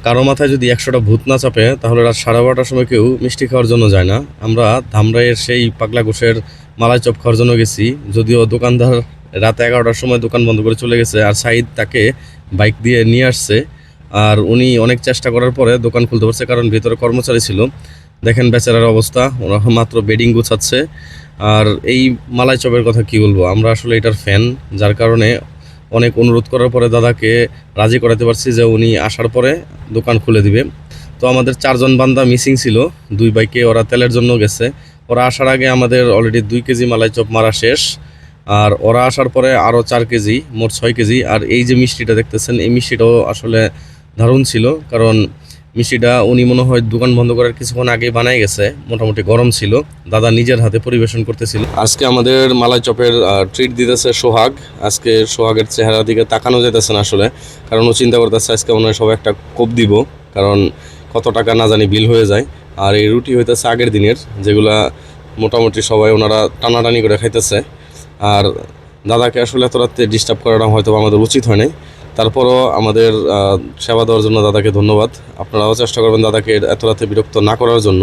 কারো মাথায় যদি 100টা ভূত না চাপে তাহলে রাত 12:30টার সময় কেউ মিষ্টি খাওয়ার জন্য যায় না। আমরা ধামরাইয়ের সেই পাগলা গোশের মালাই চপ খাওয়ার জন্য গেছি, যদিও দোকানদার রাত 11টার সময় দোকান বন্ধ করে চলে গেছে, আর সাইদ তাকে বাইক দিয়ে নিয়ে আসছে। আর উনি অনেক চেষ্টা করার পরে দোকান খুলতে পারছে, কারণ ভিতরে কর্মচারী ছিল। দেখেন বেচারার অবস্থা, ওরা মাত্র বেডিং গুছাচ্ছে। আর এই মালাই চপের কথা কি বলবো, আমরা আসলে এটার ফ্যান, যার কারণে অনেক অনুরোধ করার পরে দাদাকে রাজি করাতে পারছি যে উনি আসার পরে দোকান খুলে দিবে। তো আমাদের 4জন বান্দা মিসিং ছিল, 2 বাইকে ওরা তেলের জন্য গেছে। ওরা আসার আগে আমাদের অলরেডি 2 কেজি মালাই চপ মারা শেষ, আর ওরা আসার পরে আরও 4 কেজি, মোট 6 কেজি। আর এই যে মিষ্টিটা দেখতেছেন, এই মিষ্টিটাও আসলে দারুণ ছিল, কারণ মিষ্টিটা উনি মনে হয় দোকান বন্ধ করার কিছুক্ষণ আগেই বানাই গেছে, মোটামুটি গরম ছিল। দাদা নিজের হাতে পরিবেশন করতেছিল। আজকে আমাদের মালাই চপের ট্রিট দিতেছে সোহাগ। আজকে সোহাগের চেহারার দিকে তাকানো যেতেছে না আসলে, কারণ ও চিন্তা করতেছে আজকে মনে হয় সবাই একটা কোপ দিব, কারণ কত টাকা না জানি বিল হয়ে যায়। আর এই রুটি হইতেছে আগের দিনের, যেগুলা মোটামুটি সবাই ওনারা টানাটানি করে খাইতেছে। আর দাদাকে আসলে এত রাতে ডিস্টার্ব করাটা হয়তো আমাদের উচিত হয় নাই, তারপরও আমাদের সেবা দেওয়ার জন্য দাদাকে ধন্যবাদ। আপনারাও চেষ্টা করবেন দাদাকে এত রাতে বিরক্ত না করার জন্য।